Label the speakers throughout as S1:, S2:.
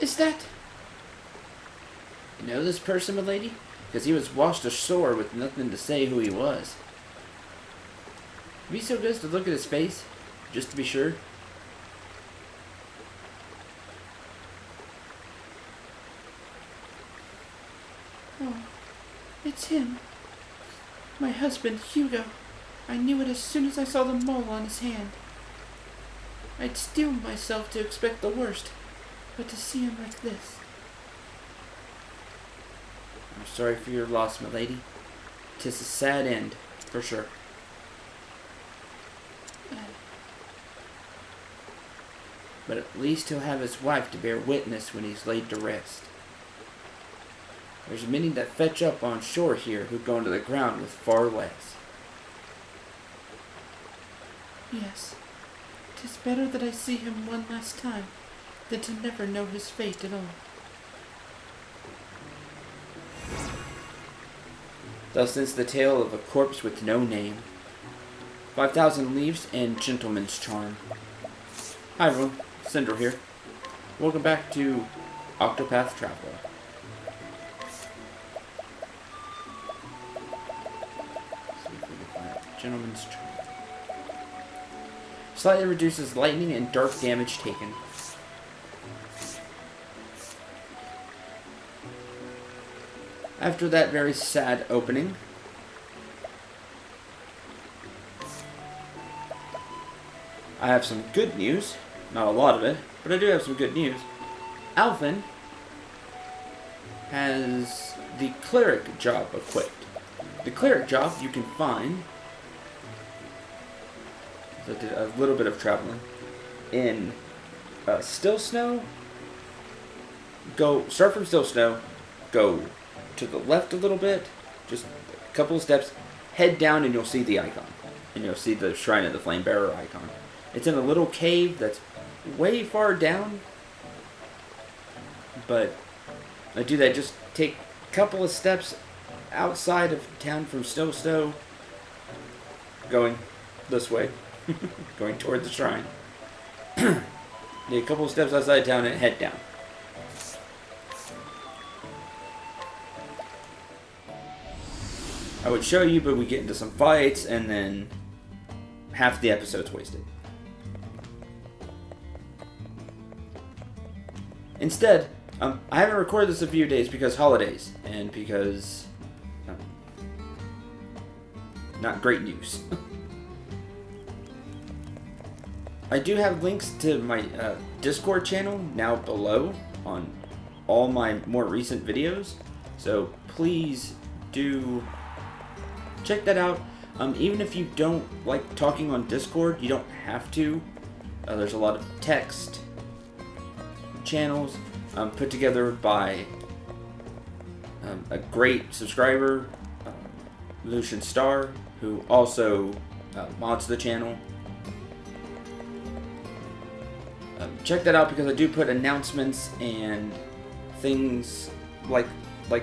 S1: Is that... You know this person, milady? Because he was washed ashore with nothing to say who he was. Be so good as to look at his face, just to be sure. Oh, it's him. My husband, Hugo. I knew it as soon as I saw the mole on his hand. I'd steeled myself to expect the worst, but to see him like this... I'm sorry for your loss, milady. 'Tis a sad end, for sure. But at least he'll have his wife to bear witness when he's laid to rest. There's many that fetch up on shore here who go into the ground with far less. Yes, 'tis better that I see him one last time than to never know his fate at all. Thus ends the tale of a corpse with no name. 5,000 Leaves and Gentleman's Charm. Hi everyone, Cendril here. Welcome back to Octopath Traveler. See if we can find Gentleman's Charm. Slightly reduces lightning and dark damage taken. After that very sad opening, I have some good news. Not a lot of it, but I do have some good news. Alvin has the cleric job equipped. The cleric job you can find, I did a little bit of traveling, in Still Snow. Start from Still Snow, go to the left a little bit, just a couple of steps, head down and you'll see the icon. And you'll see the Shrine of the Flame Bearer icon. It's in a little cave that's way far down. But I do that, just take a couple of steps outside of town from Still Snow, going this way, going toward the shrine. Take a couple of steps outside of town and head down. I would show you, but we get into some fights, and then half the episode's wasted. Instead, I haven't recorded this a few days because holidays, and because... not great news. I do have links to my Discord channel now below on all my more recent videos, so please do... check that out. Even if you don't like talking on Discord, you don't have to. There's a lot of text channels put together by a great subscriber, Lucian Star, who also mods the channel. Check that out because I do put announcements and things like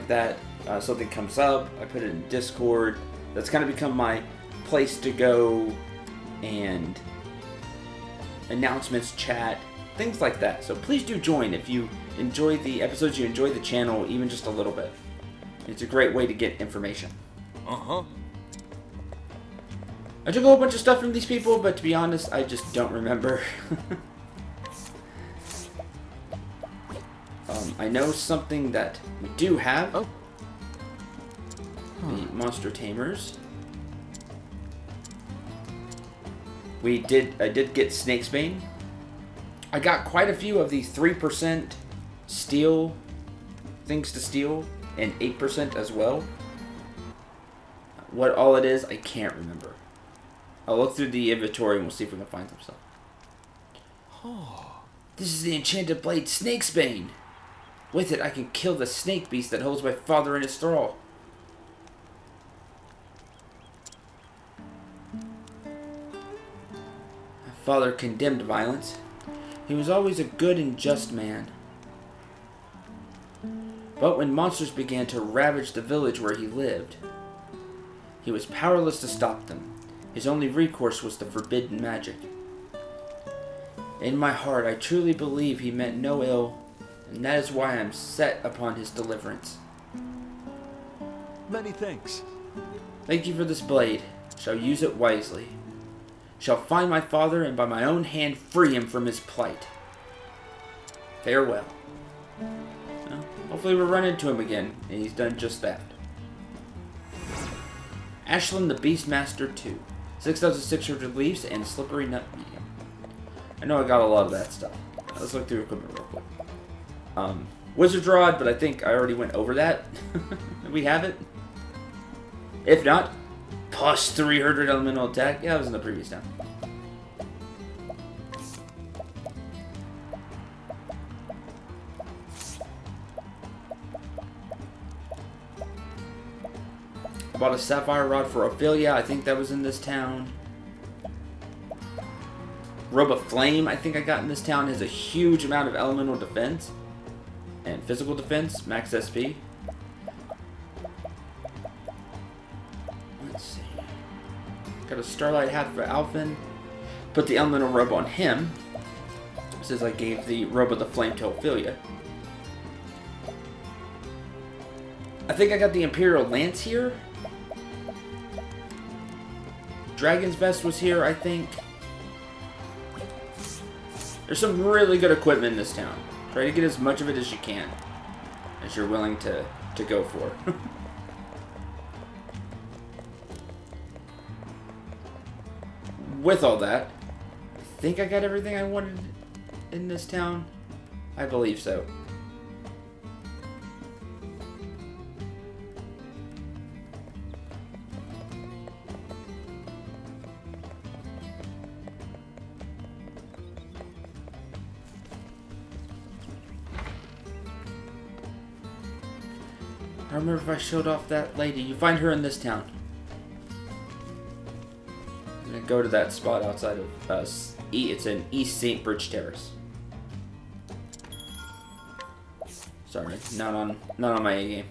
S1: that. Something comes up, I put it in Discord. That's kind of become my place to go and announcements, chat, things like that. So please do join if you enjoy the episodes, you enjoy the channel, even just a little bit. It's a great way to get information. I took a whole bunch of stuff from these people, but to be honest, I just don't remember. I know something that we do have. Oh. The Monster Tamers. I did get Snakesbane. I got quite a few of the 3% steel things to steal, and 8% as well. What all it is, I can't remember. I'll look through the inventory and we'll see if we can find some stuff. Oh, this is the enchanted blade Snakesbane. With it, I can kill the snake beast that holds my father in his thrall. My father condemned violence. He was always a good and just man. But when monsters began to ravage the village where he lived, he was powerless to stop them. His only recourse was the forbidden magic. In my heart, I truly believe he meant no ill, and that is why I am set upon his deliverance.
S2: Many thanks.
S1: Thank you for this blade. Shall use it wisely. Shall find my father, and by my own hand free him from his plight. Farewell. Well, hopefully we'll run into him again, and he's done just that. Ashland the Beastmaster 2. 6,600 leaves and slippery nut medium. I know I got a lot of that stuff. Let's look through equipment real quick. Wizard's Rod, but I think I already went over that. We have it. If not, plus 300 elemental attack. Yeah, that was in the previous town. I bought a sapphire rod for Ophelia. I think that was in this town. Robe of Flame, I think I got in this town, has a huge amount of elemental defense and physical defense, max SP. Let's see. Got a Starlight hat for Alphen. Put the elemental robe on him, since I gave the Robe of the Flame to Ophelia. I think I got the Imperial Lance here. Dragon's Vest was here, I think. There's some really good equipment in this town. Try to get as much of it as you can, as you're willing to go for. With all that, I think I got everything I wanted in this town. I believe so. I remember if I showed off that lady. You find her in this town. I'm gonna go to that spot outside of us. It's in East St. Bridge Terrace. Sorry, not on my A game.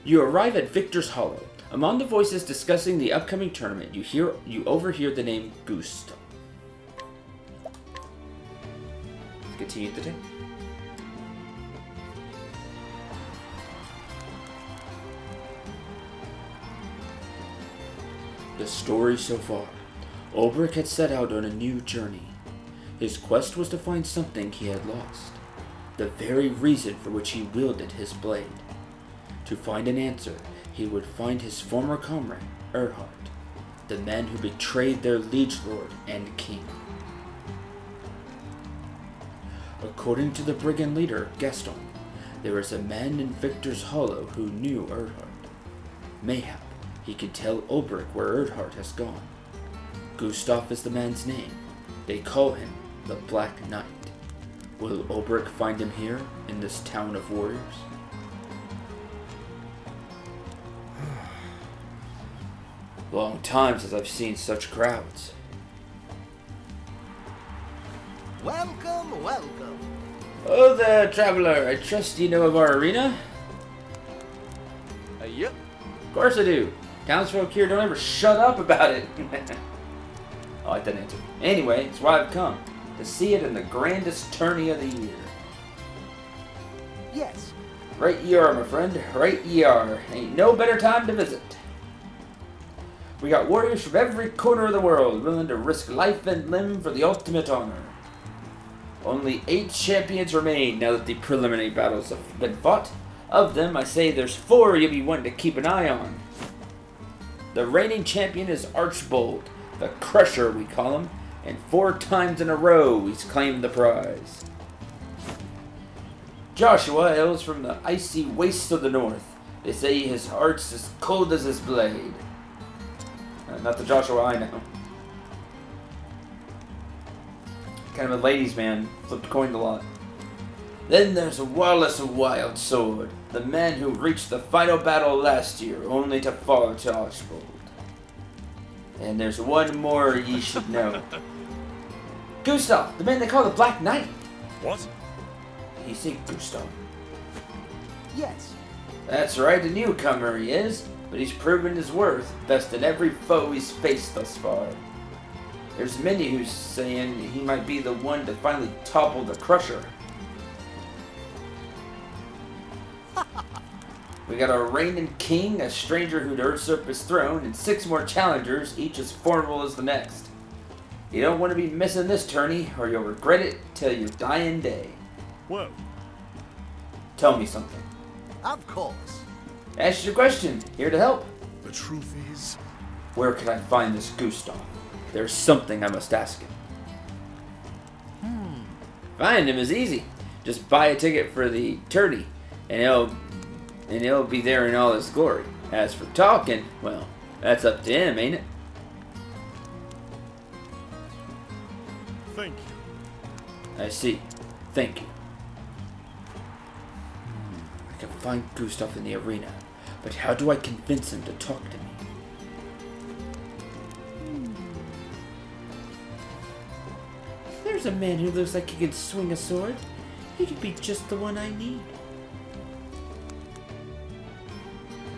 S1: You arrive at Victor's Hollow. Among the voices discussing the upcoming tournament, you overhear the name Gustav. Let's continue the day. The story so far. Ulbrich had set out on a new journey. His quest was to find something he had lost. The very reason for which he wielded his blade. To find an answer, he would find his former comrade, Erhard, the man who betrayed their liege lord and king. According to the brigand leader, Gaston, there is a man in Victor's Hollow who knew Erhard. Mayhap he could tell Ulbrich where Erhard has gone. Gustav is the man's name. They call him the Black Knight. Will Ulbrich find him here, in this town of warriors? Long time since I've seen such crowds.
S3: Welcome, welcome.
S1: Oh there, traveler. I trust you know of our arena?
S3: Yep.
S1: Of course I do. Townsfolk here don't ever shut up about it. I like that answer. Anyway, it's why I've come. To see it in the grandest tourney of the year.
S3: Yes.
S1: Right ye are, my friend. Right ye are. Ain't no better time to visit. We got warriors from every corner of the world willing to risk life and limb for the ultimate honor. Only 8 champions remain now that the preliminary battles have been fought. Of them, I say there's 4 you'll be wanting to keep an eye on. The reigning champion is Archbold, the Crusher we call him, and 4 times in a row he's claimed the prize. Joshua hails from the icy wastes of the north. They say his heart's as cold as his blade. Not the Joshua I know. Kind of a ladies' man, flipped coins a lot. Then there's Wallace of Wild Sword, the man who reached the final battle last year, only to fall to Archbold. And there's one more ye should know. Gustav, the man they call the Black Knight.
S2: What?
S1: He said Gustav.
S3: Yes.
S1: That's right, a newcomer he is, but he's proven his worth, besting every foe he's faced thus far. There's many who's saying he might be the one to finally topple the Crusher. We got a reigning king, a stranger who'd usurp his throne, and 6 more challengers, each as formidable as the next. You don't want to be missing this tourney, or you'll regret it till your dying day.
S2: Well,
S1: Tell me something.
S3: Of course.
S1: Ask your question. Here to help.
S2: the truth is,
S1: Where can I find this Gustav? There's something I must ask him. Find him is easy. Just buy a ticket for the tourney, and he'll be there in all his glory. As for talking, well, that's up to him, ain't it?
S2: thank you.
S1: I see. Thank you. I can find Gustav in the arena, but how do I convince him to talk to me? There's a man who looks like he can swing a sword. He could be just the one I need.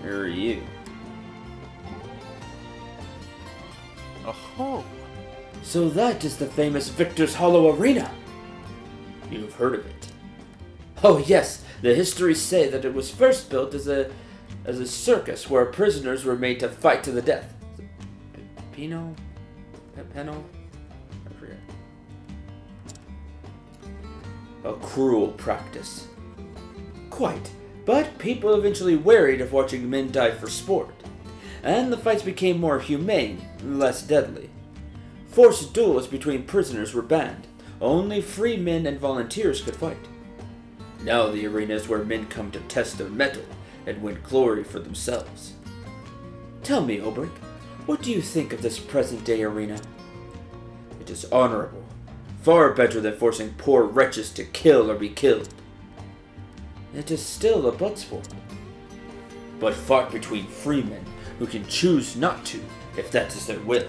S1: Who are you?
S2: Oh,
S1: So that is the famous Victor's Hollow Arena. You've heard of it. Oh yes, the histories say that it was first built as a circus where prisoners were made to fight to the death. Penal? I forget. A cruel practice. Quite, but people eventually wearied of watching men die for sport, and the fights became more humane, less deadly. Forced duels between prisoners were banned. Only free men and volunteers could fight. Now the arena is where men come to test their mettle and win glory for themselves. Tell me, Obrick, what do you think of this present-day arena? It is honorable, far better than forcing poor wretches to kill or be killed. It is still a blood sport, but fought between free men who can choose not to if that is their will.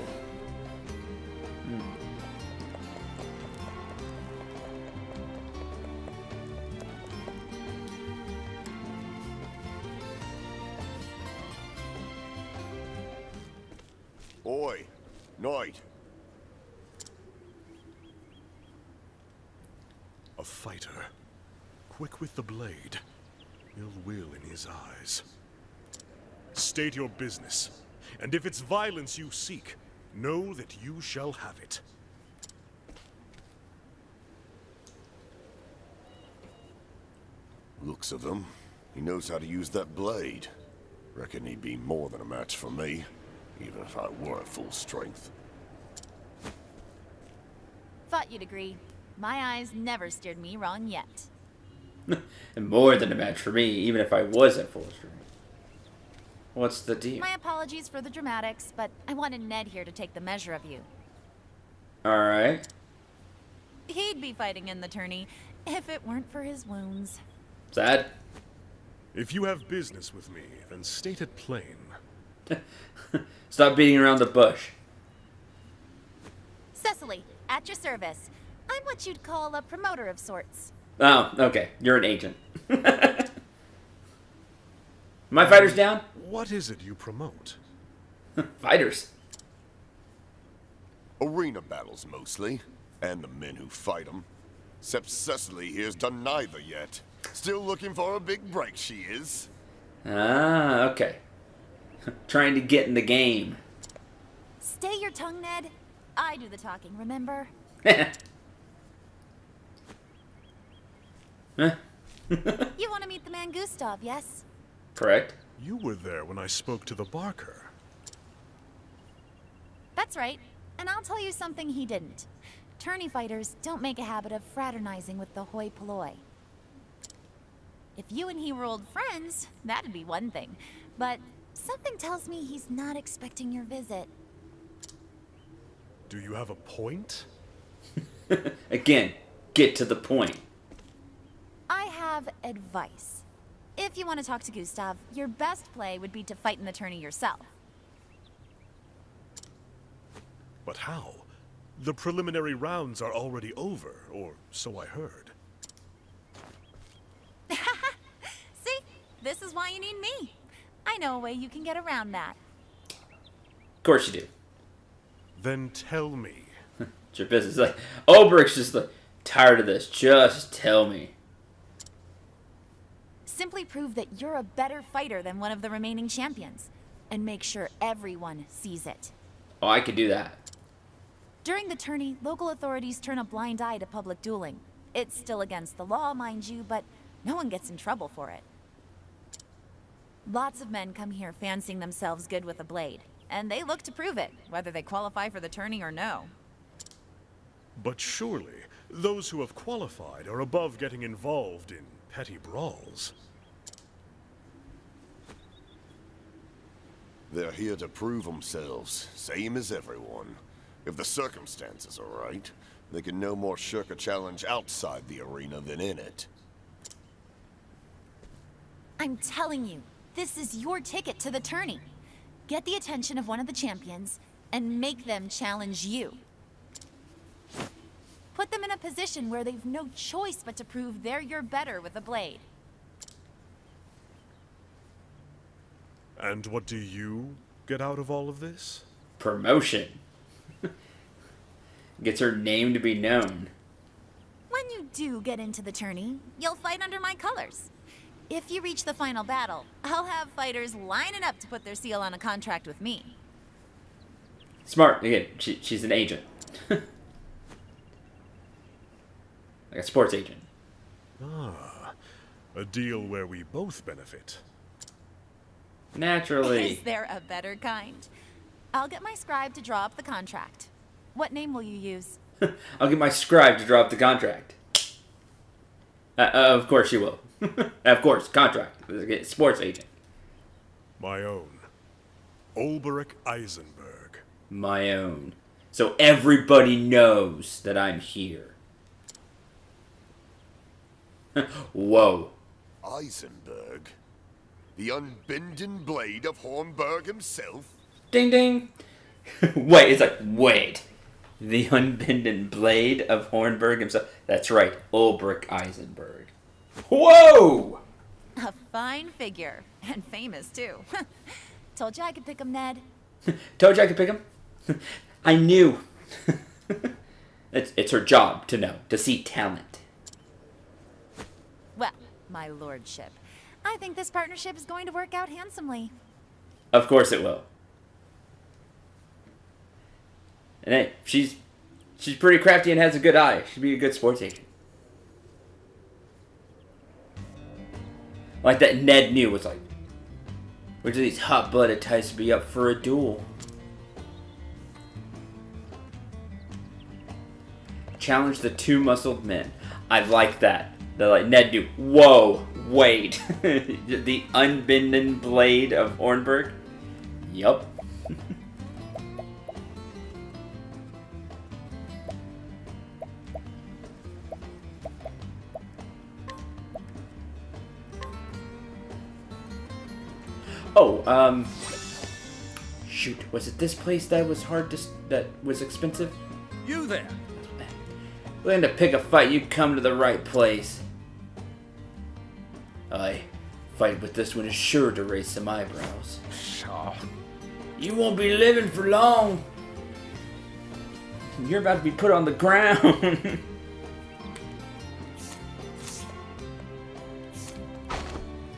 S4: Oi, Knight.
S2: a fighter, quick with the blade, ill will in his eyes. State your business, and if it's violence you seek, know that you shall have it.
S4: Looks of him. He knows how to use that blade. Reckon he'd be more than a match for me, even if I were at full strength.
S5: Thought you'd agree. My eyes never steered me wrong yet.
S1: And more than a match for me, even if I was at full strength. What's the deal?
S5: My apologies for the dramatics, but I wanted Ned here to take the measure of you.
S1: Alright.
S5: He'd be fighting in the tourney if it weren't for his wounds.
S1: Sad?
S2: If you have business with me, then state it plain.
S1: Stop beating around the bush.
S5: Cecily, at your service. I'm what you'd call a promoter of sorts.
S1: Oh, okay. You're an agent. My fighters down?
S2: What is it you promote?
S1: Fighters.
S4: Arena battles, mostly. And the men who fight them. Except Cecily here's done neither yet. Still looking for a big break, she is.
S1: Ah, okay. Trying to get in the game.
S5: Stay your tongue, Ned. I do the talking, remember? You want to meet the man Gustav, yes?
S1: Correct.
S2: You were there when I spoke to the Barker.
S5: That's right. And I'll tell you something he didn't. Tourney fighters don't make a habit of fraternizing with the hoi polloi. If you and he were old friends, that'd be one thing. But something tells me he's not expecting your visit.
S2: Do you have a point?
S1: Again, get to the point.
S5: I have advice. If you want to talk to Gustav, your best play would be to fight in the tourney yourself.
S2: But how? The preliminary rounds are already over, or so I heard.
S5: See? This is why you need me. I know a way you can get around that.
S1: Of course you do.
S2: Then tell me,
S1: It's your business. Like, Ulbricht's just like, tired of this. Just tell me.
S5: Simply prove that you're a better fighter than one of the remaining champions, and make sure everyone sees it.
S1: Oh, I could do that.
S5: During the tourney, local authorities turn a blind eye to public dueling. It's still against the law, mind you, but no one gets in trouble for it. Lots of men come here fancying themselves good with a blade, and they look to prove it, whether they qualify for the tourney or no.
S2: But surely, those who have qualified are above getting involved in petty brawls.
S4: They're here to prove themselves, same as everyone. If the circumstances are right, they can no more shirk a challenge outside the arena than in it.
S5: I'm telling you, this is your ticket to the tourney. Get the attention of one of the champions, and make them challenge you. Put them in a position where they've no choice but to prove you're better with a blade.
S2: And what do you get out of all of this?
S1: Promotion. Gets her name to be known.
S5: When you do get into the tourney, you'll fight under my colors. If you reach the final battle, I'll have fighters lining up to put their seal on a contract with me.
S1: Smart. Again, she's an agent. Like a sports agent.
S2: Ah, a deal where we both benefit.
S1: Naturally.
S5: Is there a better kind? I'll get my scribe to draw up the contract. What name will you use?
S1: I'll get my scribe to draw up the contract. Of course you will. Of course, contract. Sports agent.
S2: My own. Ulbrich Eisenberg.
S1: My own. So everybody knows that I'm here. Whoa.
S4: Eisenberg? The unbending blade of Hornburg himself?
S1: Ding ding. Wait, it's like, wait. The unbending blade of Hornburg himself. That's right, Ulbrich Eisenberg. Whoa!
S5: A fine figure. And famous, too. Told you I could pick him, Ned.
S1: Told you I could pick him? I knew. It's her job to know, to see talent.
S5: Well, my lordship, I think this partnership is going to work out handsomely.
S1: Of course it will. And hey, she's pretty crafty and has a good eye. She'd be a good sports agent. Like that Ned knew was like, which of these hot-blooded types to be up for a duel? Challenge the two muscled men. I like that. They're like, Ned knew. Whoa, wait. The unbending blade of Hornburg? Yup. Oh, shoot, was it this place that was that was expensive?
S6: You there?
S1: Looking to pick a fight, you come to the right place. Aye, fight with this one is sure to raise some eyebrows.
S6: Pshaw.
S1: You won't be living for long. You're about to be put on the ground.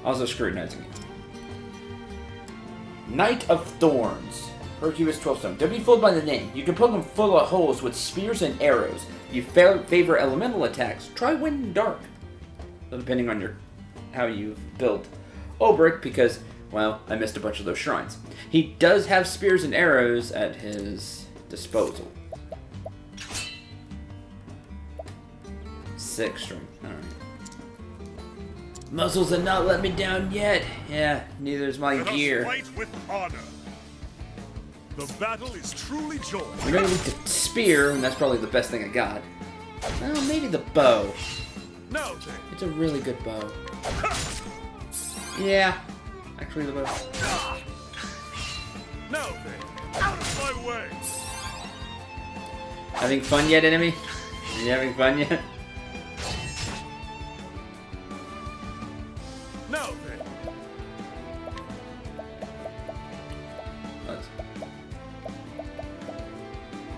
S1: Also scrutinizing it. Knight of Thorns. Hercules 12 stone. Don't be fooled by the name. You can poke them full of holes with spears and arrows. You favor elemental attacks. Try wind and dark. So depending on how you build Ulbrich, because, well, I missed a bunch of those shrines. He does have spears and arrows at his disposal. 6 strength. Alright. Muscles have not let me down yet. Yeah, neither is my
S2: Let us
S1: gear.
S2: fight with honor. The battle is truly joined.
S1: We're gonna need the spear, and that's probably the best thing I got. Well, maybe the bow.
S2: Now then.
S1: It's a really good bow. Yeah, actually the bow.
S2: Now then. Out of my way.
S1: Having fun yet, enemy? Are you having fun yet?
S2: Now then.
S1: Let's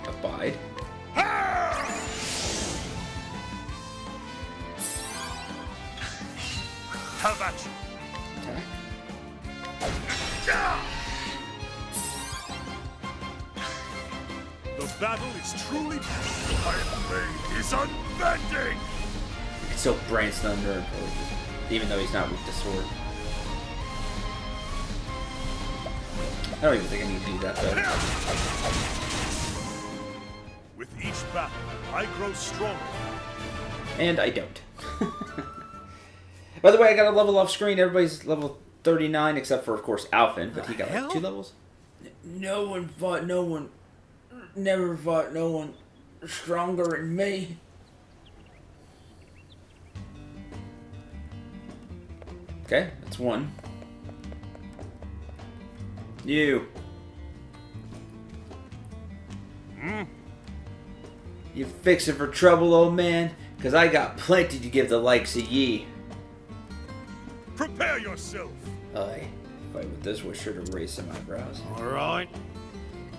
S1: abide.
S2: Ha! The battle is truly... My blade is unbending!
S1: You can still brain stun Nerd, even though he's not weak to sword. I don't even think I need to do that though.
S2: With each battle, I grow stronger.
S1: And I don't. By the way, I got a level off screen. Everybody's level 39 except for, of course, Alphin, but he got like 2 levels. No one fought no one. Never fought no one stronger than me. Okay, that's 1. You. You fixing for trouble, old man? Cause I got plenty to give the likes of ye.
S2: Prepare yourself!
S1: Aye. Fight with this one sure to raise some eyebrows.
S2: Alright.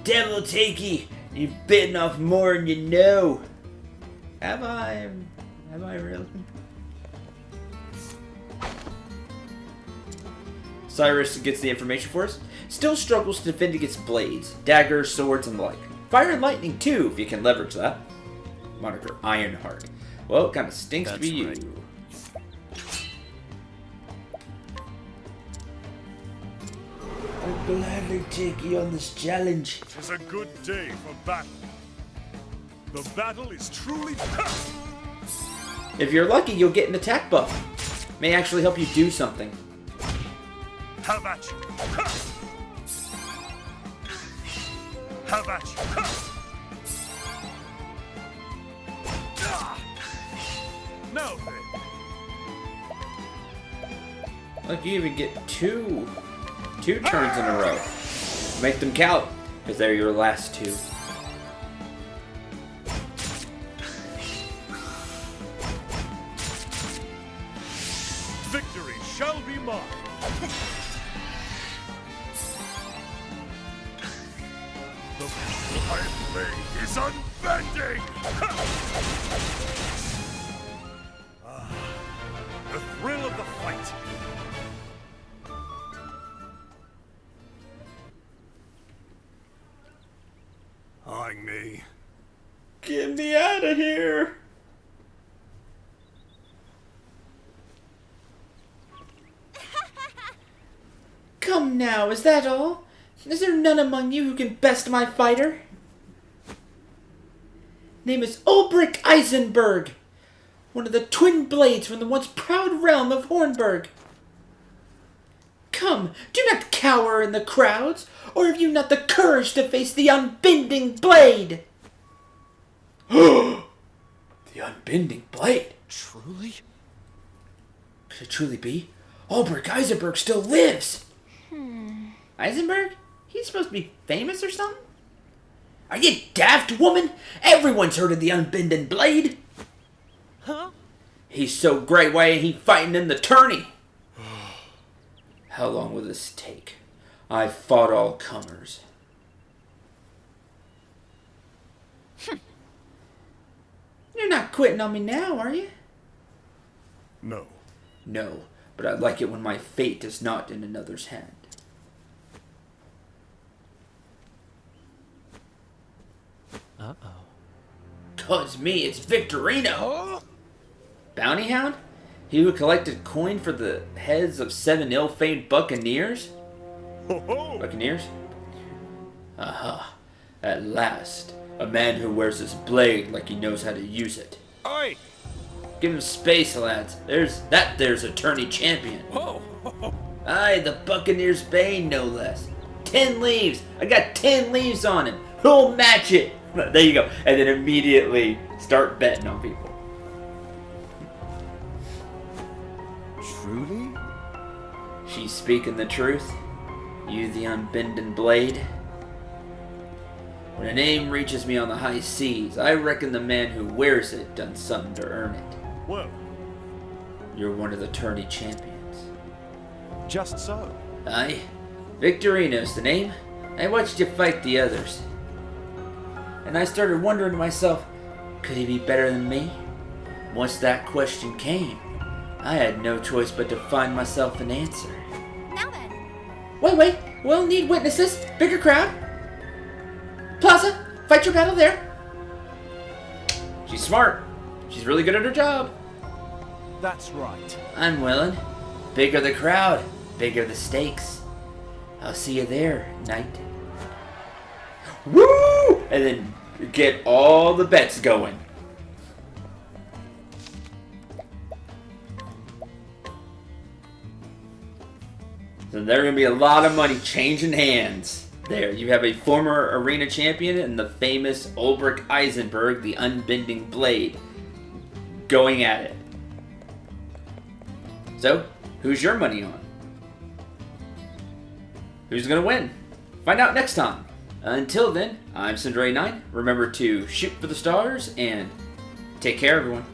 S1: Devil take ye! You've bitten off more than you know. Have I? Have I really? Cyrus gets the information for us. Still struggles to defend against blades, daggers, swords, and the like. Fire and lightning too, if you can leverage that. Moniker Ironheart. Well, it kind of stinks to be
S2: That's right.
S1: you. I'll gladly take you on this challenge.
S2: It is a good day for battle. The battle is truly...
S1: If you're lucky, you'll get an attack buff. May actually help you do something.
S2: How about you? How about you? Now then.
S1: Look, you even get two turns in a row. Make them count, because they're your last 2.
S2: Victory shall be mine. The iron blade is unbending. The thrill of the fight. Eyeing me.
S1: Get me out of here! Come now, is that all? Is there none among you who can best my fighter? Name is Ulbrich Eisenberg, one of the twin blades from the once proud realm of Hornburg. Come, do not cower in the crowds, or have you not the courage to face the unbending blade? The unbending blade?
S3: Truly?
S1: Could it truly be? Ulbrich Eisenberg still lives! Eisenberg? He's supposed to be famous or something? Are you daft, woman? Everyone's heard of the unbending blade.
S3: Huh?
S1: He's so great, why ain't he fighting in the tourney? How long will this take? I've fought all comers. You're not quitting on me now, are you?
S2: No.
S1: No, but I like it when my fate is not in another's hand.
S3: Uh-oh.
S1: 'Cause me, it's Victorino! Bounty Hound? He who collected coin for the heads of 7 ill-famed buccaneers?
S2: Ho ho!
S1: Buccaneers? Aha. At last. A man who wears his blade like he knows how to use it.
S3: Oi!
S1: Give him space, lads. There's attorney champion.
S3: Whoa!
S1: Aye, the Buccaneer's Bane, no less. 10 leaves. I got 10 leaves on him. Who'll match it? There you go. And then immediately start betting on people.
S3: Truly?
S1: She's speaking the truth. You the unbending blade. When a name reaches me on the high seas, I reckon the man who wears it done something to earn it.
S2: Well,
S1: You're one of the tourney champions.
S3: Just so.
S1: Aye. Victorino's the name. I watched you fight the others. And I started wondering to myself, could he be better than me? Once that question came, I had no choice but to find myself an answer.
S5: Now then.
S1: Wait, we'll need witnesses. Bigger crowd. Plaza, Fight your battle there. She's smart. She's really good at her job.
S3: That's right.
S1: I'm willing. Bigger the crowd, bigger the stakes. I'll see you there, knight. Woo! And then get all the bets going. So there's going to be a lot of money changing hands. There, you have a former arena champion and the famous Ulbrich Eisenberg, the unbending blade, going at it. So, who's your money on? Who's going to win? Find out next time. Until then, I'm Cendril 9. Remember to shoot for the stars and take care, everyone.